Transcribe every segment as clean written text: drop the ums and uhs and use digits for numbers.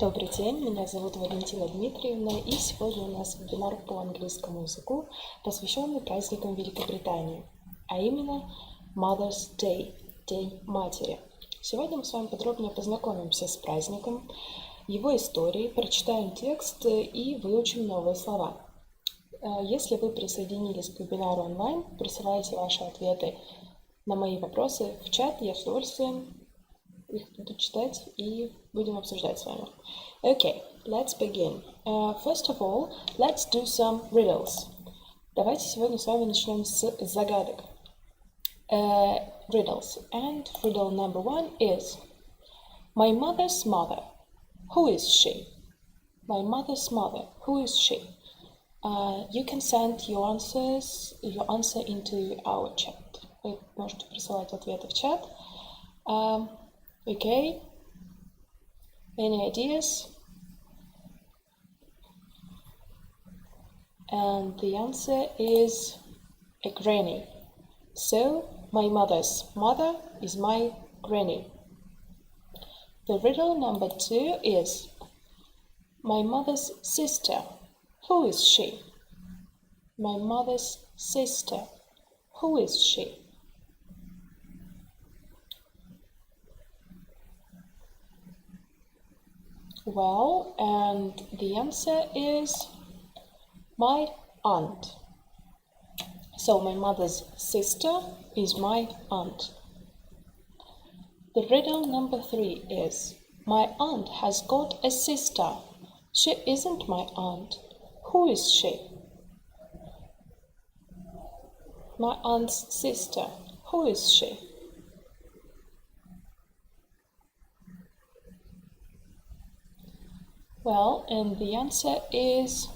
Добрый день, меня зовут Валентина Дмитриевна, и сегодня у нас вебинар по английскому языку, посвященный праздникам Великобритании, а именно Mother's Day, День Матери. Сегодня мы с вами подробнее познакомимся с праздником, его историей, прочитаем текст и выучим новые слова. Если вы присоединились к вебинару онлайн, присылайте ваши ответы на мои вопросы в чат, я с удовольствием их буду читать и будем обсуждать с вами. Okay, let's begin. First of all, let's do some riddles. Давайте сегодня с вами начнем с загадок. Riddles. And riddle number one is: My mother's mother. Who is she? My mother's mother. Who is she? You can send your answer into our chat. Вы можете присылать ответы в чат. Okay. Any ideas? And the answer is a granny. So, my mother's mother is my granny. The riddle number two is: My mother's sister. Who is she? My mother's sister. Who is she? Well, and the answer is my aunt. So my mother's sister is my aunt. The riddle number three is: My aunt has got a sister. She isn't my aunt. Who is she? My aunt's sister. Who is she? Well, and the answer is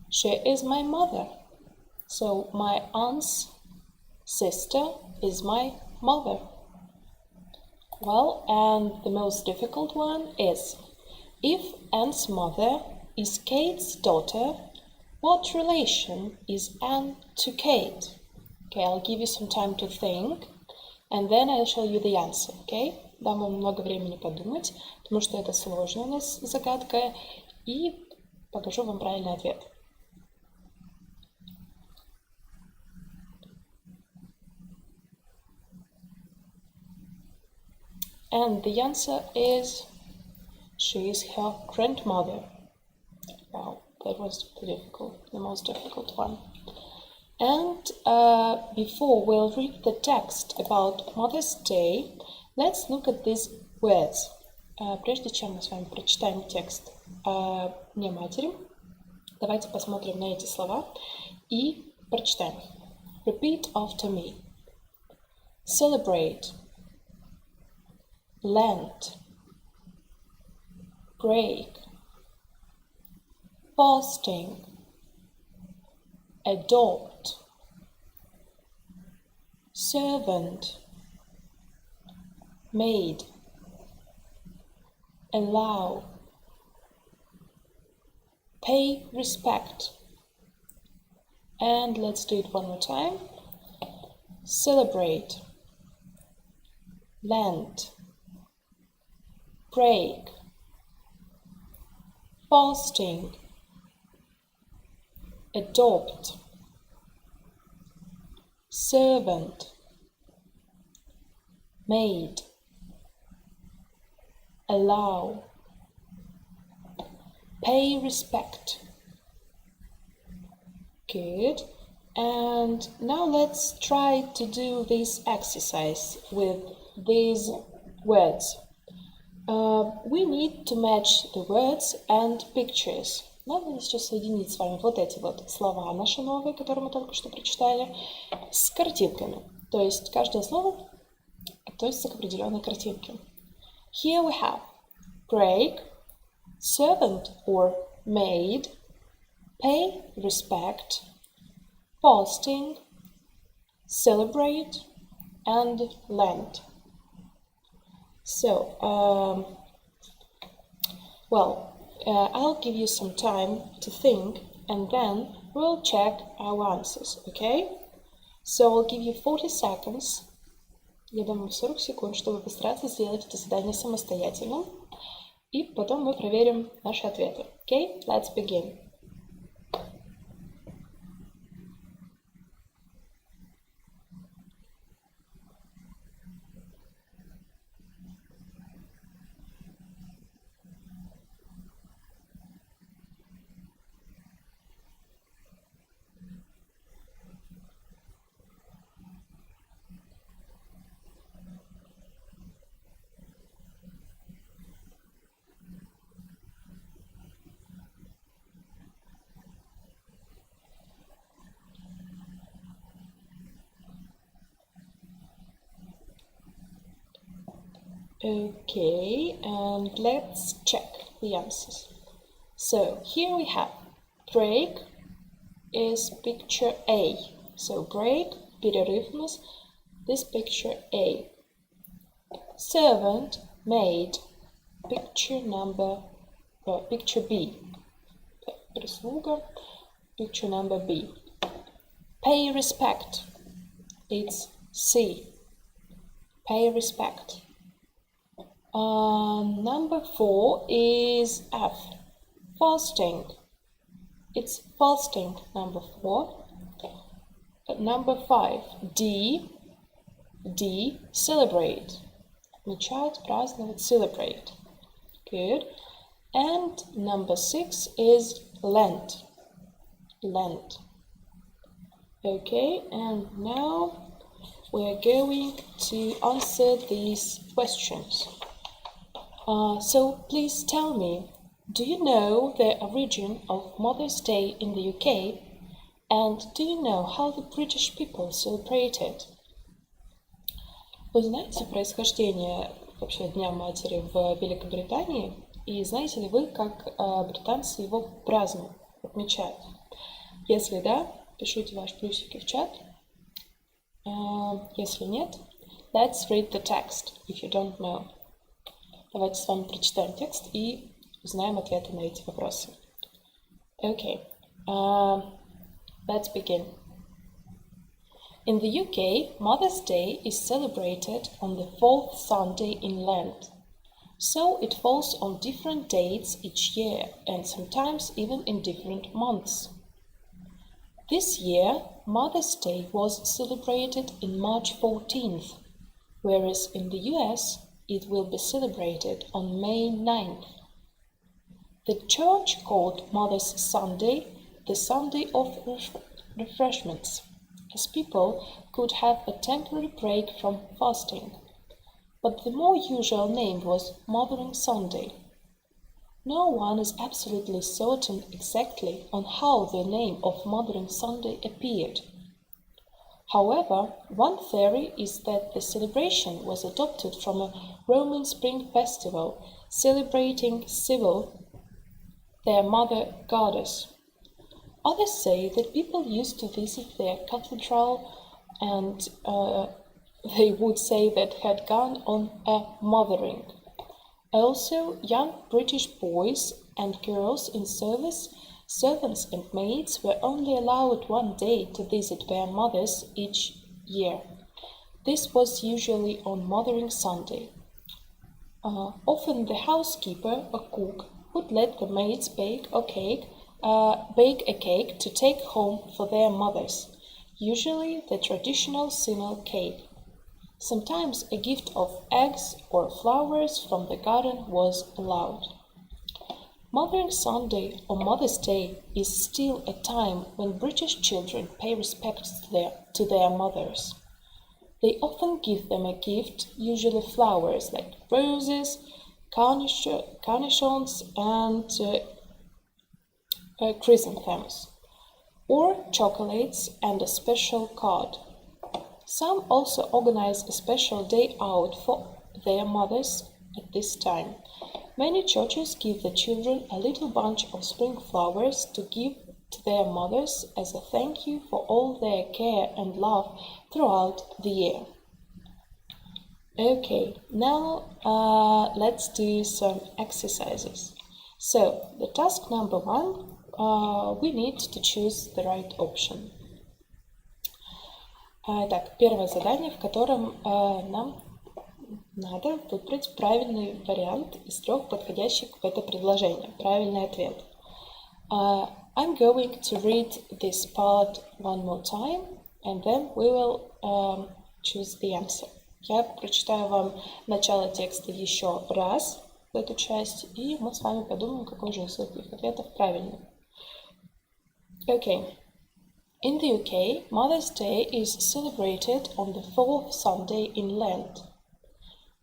she is my mother. So my aunt's sister is my mother. Well, and the most difficult one is: If Anne's mother is Kate's daughter, what relation is Anne to Kate? Okay, I'll give you some time to think, and then I'll show you the answer, okay? Дам вам много времени подумать, потому что это сложная у нас загадка, и покажу вам правильный ответ. And the answer is she is her grandmother. Wow, that was the most difficult one. And before we'll read the text about Mother's Day, let's look at these words. Прежде чем мы с вами прочитаем текст Дня Матери, давайте посмотрим на эти слова и прочитаем. Repeat after me. Celebrate. Lent. Break. Fasting. Adopt. Servant. Maid. Allow. Pay respect. And let's do it one more time. Celebrate. Lent. Break. Fasting. Adopt. Servant. Maid. Allow. Pay respect. Good. And now let's try to do this exercise with these words. We need to match the words and pictures. Надо сейчас соединить с вами вот эти вот слова наши новые, которые мы только что прочитали, с картинками. То есть каждое слово относится к определенной картинке. Here we have break, servant or maid, pay respect, fasting, celebrate, and Lent. So, I'll give you some time to think, and then we'll check our answers, okay? So I'll give you 40 seconds Я думаю, 40 секунд, чтобы постараться сделать это задание самостоятельно. и потом мы проверим наши ответы. Okay, let's begin. Okay, and let's check the answers. So here we have break is picture A. So break, перерыв у нас, this picture A. Servant, maid, picture B. Прислуга, picture number B. Pay respect, it's C. Pay respect. Number 4 is F. Fasting. It's fasting, number 4. Number 5, D. D. Celebrate. Отмечать, праздновать, celebrate. Good. And number 6 is Lent. Lent. Okay, and now we are going to answer these questions. So please tell me, do you know the origin of Mother's Day in the UK? And do you know how the British people celebrate it? Вы знаете происхождение вообще Дня Матери в Великобритании? И знаете ли вы, как британцы его празднуют, отмечают? Если да, пишите ваши плюсики в чат. Если нет, let's read the text, if you don't know. Давайте с вами прочитаем текст и узнаем ответы на эти вопросы. Okay, let's begin. In the UK, Mother's Day is celebrated on the 4th Sunday in Lent. So it falls on different dates each year and sometimes even in different months. This year, Mother's Day was celebrated in March 14th, whereas in the US, it will be celebrated on May 9th. The church called Mother's Sunday the Sunday of refreshments, as people could have a temporary break from fasting. But the more usual name was Mothering Sunday. No one is absolutely certain exactly on how the name of Mothering Sunday appeared. However, one theory is that the celebration was adopted from a Roman spring festival celebrating Cybele, their mother goddess. Others say that people used to visit their cathedral and they would say that had gone on a mothering. Also, young British boys and girls in service, servants and maids were only allowed one day to visit their mothers each year. This was usually on Mothering Sunday. Often the housekeeper or cook would let the maids bake a cake to take home for their mothers, usually the traditional simnel cake. Sometimes a gift of eggs or flowers from the garden was allowed. Mothering Sunday or Mother's Day is still a time when British children pay respects to their mothers. They often give them a gift, usually flowers like roses, carnations and chrysanthemums, or chocolates and a special card. Some also organize a special day out for their mothers at this time. Many churches give the children a little bunch of spring flowers to give to their mothers as a thank you for all their care and love throughout the year. Okay, now let's do some exercises. So, the task number 1, we need to choose the right option. Итак, первое задание, в котором нам Надо выбрать правильный вариант из 3 подходящих в это предложение. Правильный ответ. I'm going to read this part one more time, and then we will choose the answer. Я прочитаю вам начало текста еще раз, эту часть, и мы с вами подумаем, какой же из этих ответов правильный. Okay. In the UK, Mother's Day is celebrated on the 4th Sunday in Lent.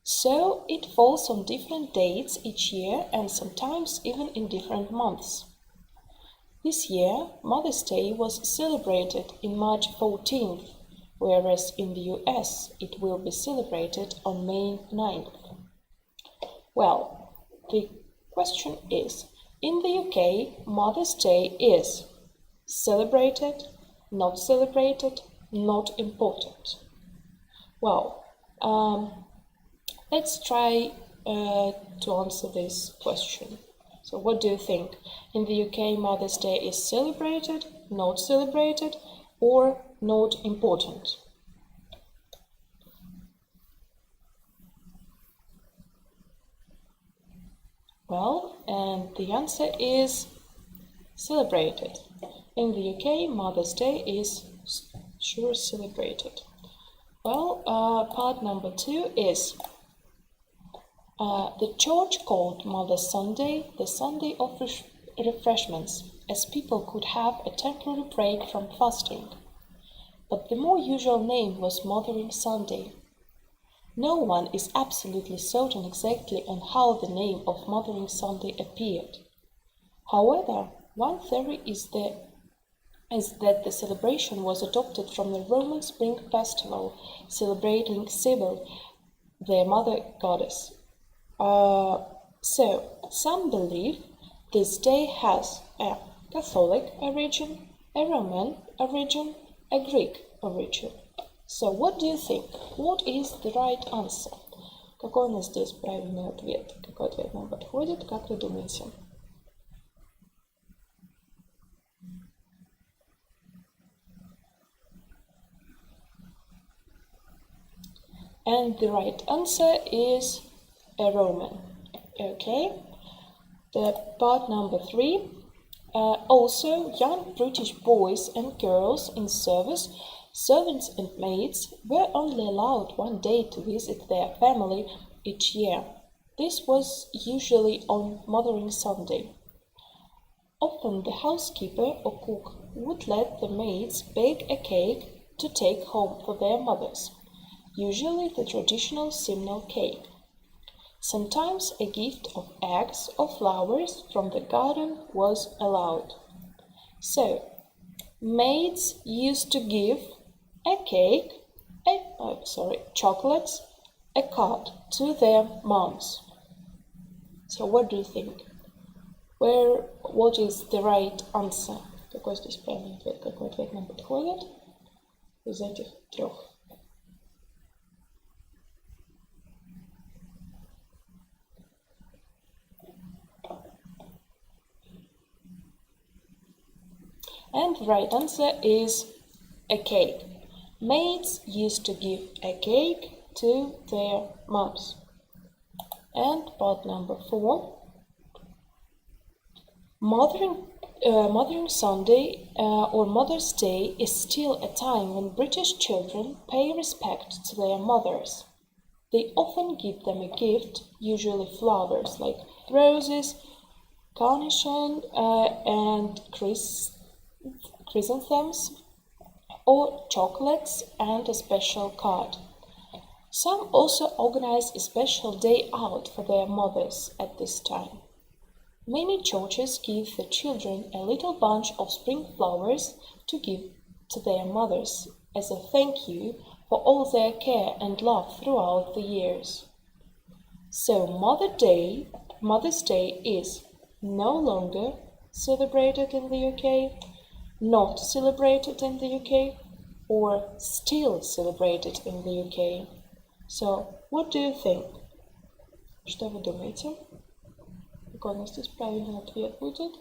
So it falls on different dates each year and sometimes even in different months. This year, Mother's Day was celebrated in March 14th, whereas in the US it will be celebrated on May 9th. Well, the question is, in the UK, Mother's Day is celebrated, not celebrated, not important. Well, let's try to answer this question. So what do you think? In the UK, Mother's Day is celebrated, not celebrated, or not important? Well, and the answer is celebrated. In the UK, Mother's Day is sure celebrated. Well, part number 2 is the church called Mother's Sunday the Sunday of refreshments, as people could have a temporary break from fasting. But the more usual name was Mothering Sunday. No one is absolutely certain exactly on how the name of Mothering Sunday appeared. However, one theory is that the celebration was adopted from the Roman spring festival celebrating Cybele, their mother goddess. So, some believe this day has a Catholic origin, a Roman origin, a Greek origin. So, what do you think? What is the right answer? Какой у нас здесь правильный ответ? Какой ответ нам подходит? Как вы думаете? And the right answer is a Roman. Okay. The part number 3. Also, young British boys and girls in service, servants and maids, were only allowed one day to visit their family each year. This was usually on Mothering Sunday. Often the housekeeper or cook would let the maids bake a cake to take home for their mothers, usually the traditional simnel cake. Sometimes a gift of eggs or flowers from the garden was allowed. So, maids used to give a cake, chocolates, a card to their moms. So, what do you think? What is the right answer? Какой здесь правильный ответ? Какой ответ нам подходит из этих 3? And the right answer is a cake. Maids used to give a cake to their moms. And part number 4. Mothering Sunday or Mother's Day is still a time when British children pay respect to their mothers. They often give them a gift, usually flowers like roses, carnation, and chrysanthemums, or chocolates and a special card. Some also organize a special day out for their mothers at this time. Many churches give the children a little bunch of spring flowers to give to their mothers as a thank you for all their care and love throughout the years. So Mother's Day is no longer celebrated in the UK, not celebrated in the UK, or still celebrated in the UK. So, what do you think? Что вы думаете? Какой у нас здесь правильный ответ будет?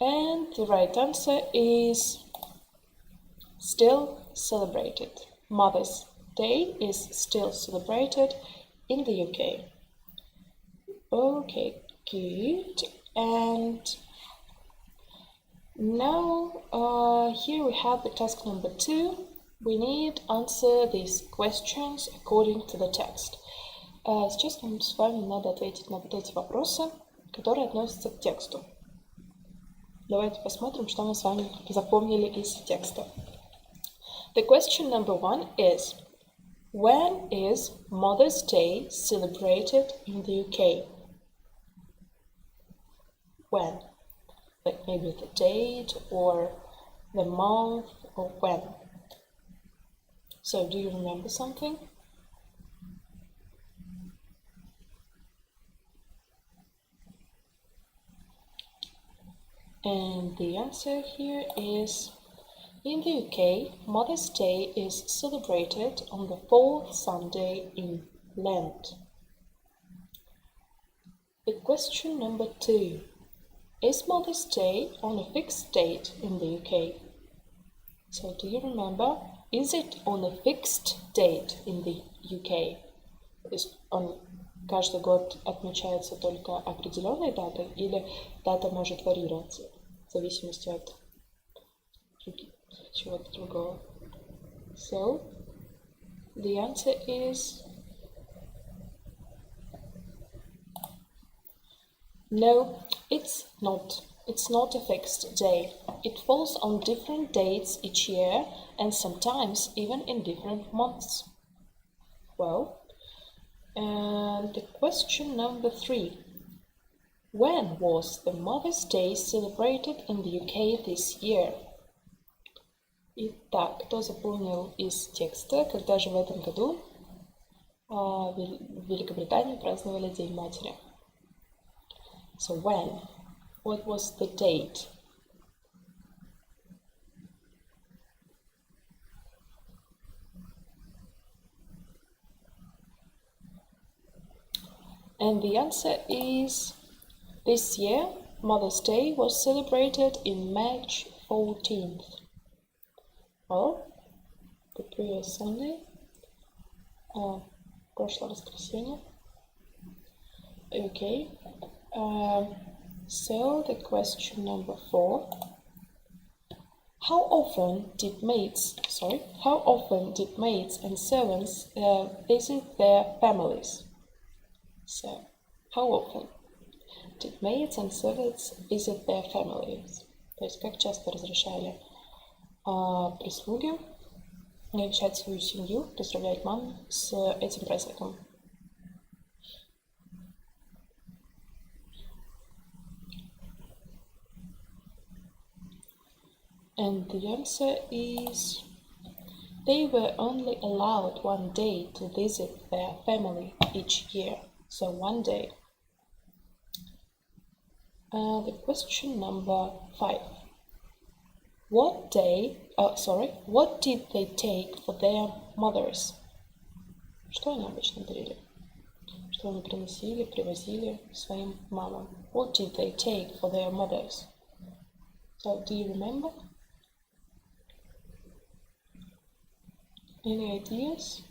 And the right answer is still celebrated. Mother's Day is still celebrated in the UK. Okay, good. And now here we have the task number 2. We need to answer these questions according to the text. Сейчас нам с вами надо ответить на вот эти вопросы, которые относятся к тексту. Давайте посмотрим, что мы с вами запомнили из текста. The question number 1 is: When is Mother's Day celebrated in the UK? When? Like maybe the date or the month or when. So do you remember something? And the answer here is: in the UK, Mother's Day is celebrated on the 4th Sunday in Lent. The question number 2. Is Mother's Day on a fixed date in the UK? So do you remember? Is it on a fixed date in the UK? То есть он каждый год отмечается только определенной датой или дата может варьироваться в зависимости от чего-то другого? So, the answer is no, it's not. It's not a fixed day. It falls on different dates each year and sometimes even in different months. Well, and the question number 3. When was the Mother's Day celebrated in the UK this year? Итак, кто запомнил из текста, когда же в этом году в Великобритании праздновали День Матери? So when? What was the date? And the answer is: this year, Mother's Day was celebrated in March 14th. Well, the previous Sunday, прошлое воскресенье. Okay. So the question number 4. How often did maids and servants visit their families? So, how often did maids and servants visit their families? То есть, как часто разрешали прислуге навещать свою семью, поздравлять маму с этим праздником? And the answer is: they were only allowed one day to visit their family each year. So one day. The question number 5. What did they take for their mothers? Что они обычно дарили? Что они приносили, привозили своим мамам? What did they take for their mothers? So, do you remember? Any ideas?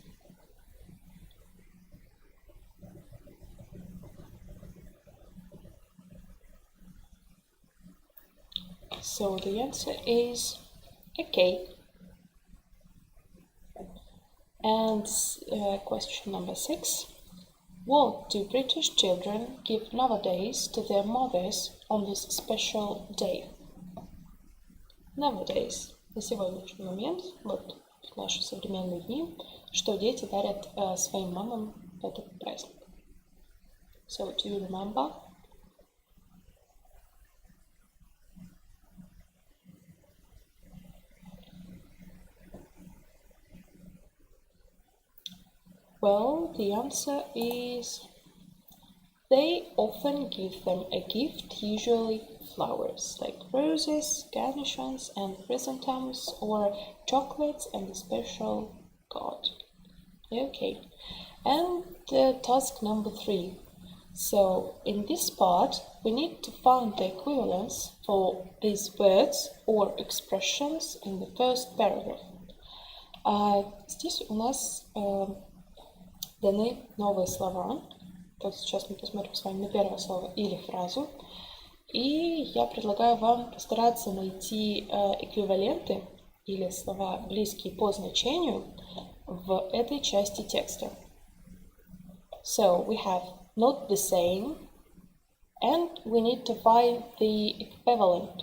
So the answer is a cake. And question number 6. What do British children give nowadays to their mothers on this special day? Nowadays, на сегодняшний момент, вот в наши современные дни, что дети дарят своим мамам в этот праздник. So, do you remember? Well, the answer is they often give them a gift, usually flowers, like roses, carnations, and chrysanthemums, or chocolates and a special card. Okay, and task number 3. So in this part we need to find the equivalents for these words or expressions in the first paragraph. Здесь у нас даны новые слова. Вот сейчас мы посмотрим с вами на первое слово или фразу. И я предлагаю вам постараться найти эквиваленты или слова, близкие по значению, в этой части текста. So we have not the same, and we need to find the equivalent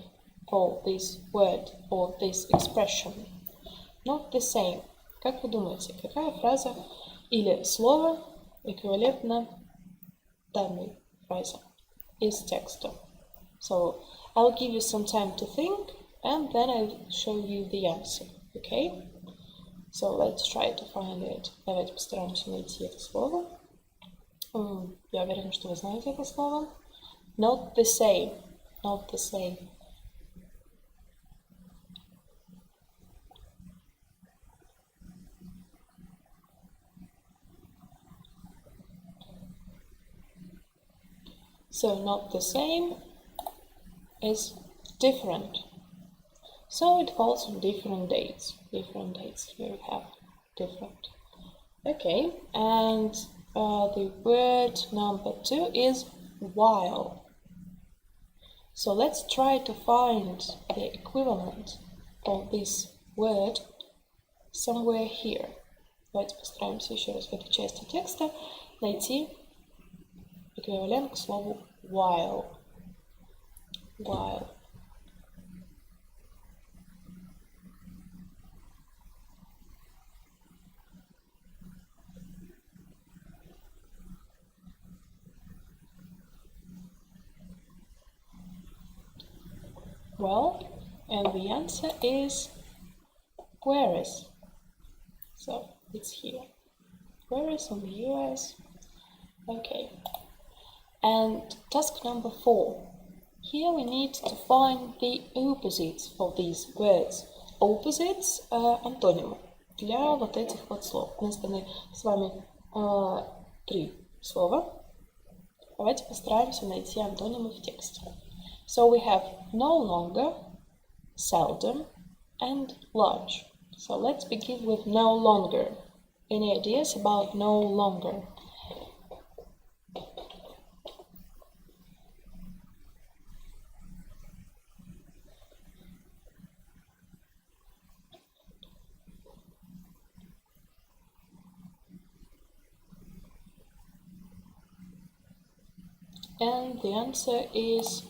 for this word or this expression. Not the same. Как вы думаете, какая фраза или слово эквивалентно данной фразе из текста? So I'll give you some time to think, and then I'll show you the answer. Okay? So let's try to find it. Давайте постараемся найти это слово. Я уверена, что вы знаете это слово. Not the same. Not the same. So not the same is different. So it falls on different dates. Different dates. Here we have different. Okay, and the word number 2 is while. So let's try to find the equivalent of this word somewhere here. Давайте постараемся еще раз в этой части текста найти эквивалент к слову while. While. Well, and the answer is whereas. So it's here. Whereas in the US. Okay. And task number 4. Here we need to find the opposites for these words. Opposites – антонимы для вот этих вот слов. У нас даны с вами 3 слова. Давайте постараемся найти антонимы в тексте. So we have no longer, seldom, and large. So let's begin with no longer. Any ideas about no longer? And the answer is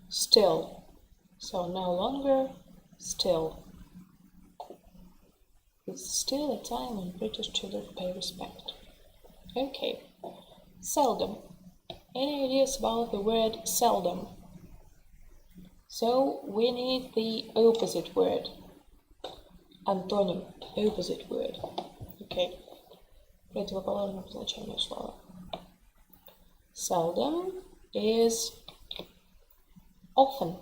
still. So no longer, still. It's still a time when British children pay respect. Okay. Seldom. Any ideas about the word seldom? So we need the opposite word. Антоним. Opposite word. Okay. Противоположное значение слова. Seldom is often.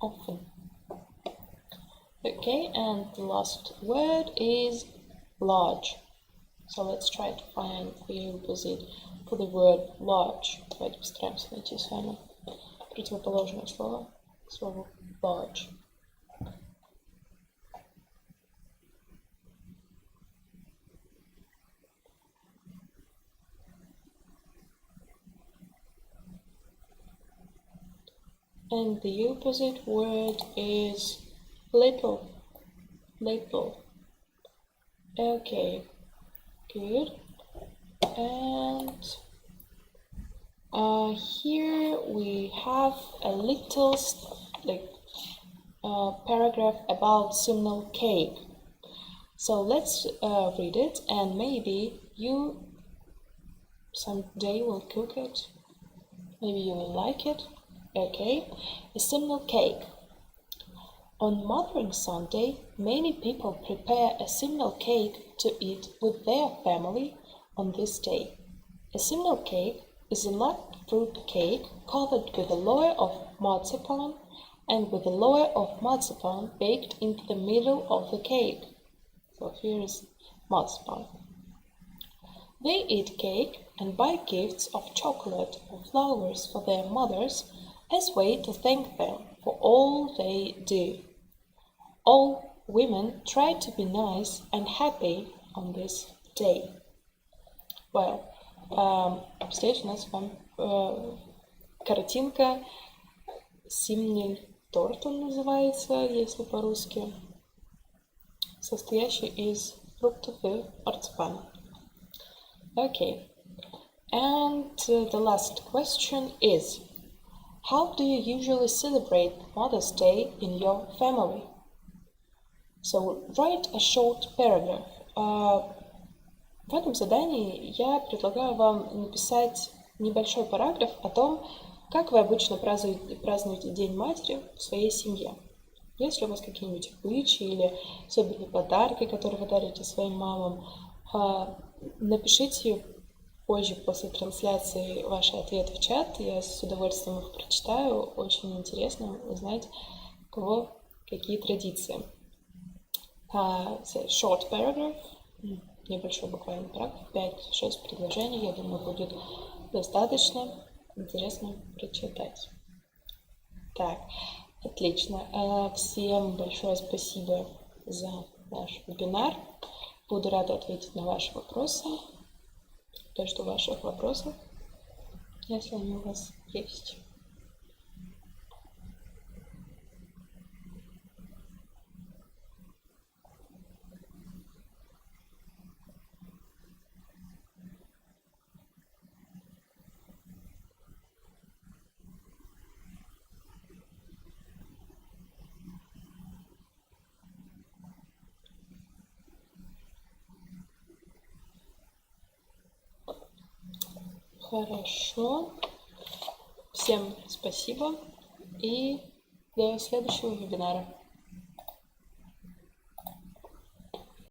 Often. Okay, and the last word is large. So let's try to find the opposite for the word large. Давайте постараемся найти с вами противоположное слово к слову large. And the opposite word is little. Little. Okay, good. And here we have a little paragraph about simnel cake. So let's read it, and maybe you someday will cook it. Maybe you will like it. Okay, a simnel cake. On Mothering Sunday, many people prepare a simnel cake to eat with their family on this day. A simnel cake is a nut fruit cake covered with a layer of marzipan and with a layer of marzipan baked into the middle of the cake. So here is marzipan. They eat cake and buy gifts of chocolate or flowers for their mothers as way to thank them for all they do. All women try to be nice and happy on this day. Well, здесь у нас вам картинка «Зимний торт» он называется, если по-русски, состоящий из фруктов и марципана. Okay, and the last question is, how do you usually celebrate Mother's Day in your family? So, write a short paragraph. В этом задании я предлагаю вам написать небольшой параграф о том, как вы обычно празднуете День Матери в своей семье. Есть ли у вас какие-нибудь обычаи или особенные подарки, которые вы дарите своим мамам, напишите позже, после трансляции, ваши ответы в чат. Я с удовольствием их прочитаю. Очень интересно узнать, у кого какие традиции. Short paragraph, небольшой буквально параграф, 5-6 предложений, я думаю, будет достаточно интересно прочитать. Так, отлично. Всем большое спасибо за наш вебинар. Буду рада ответить на ваши вопросы. Жду ваших вопросов, если они у вас есть. Хорошо. Всем спасибо и до следующего вебинара.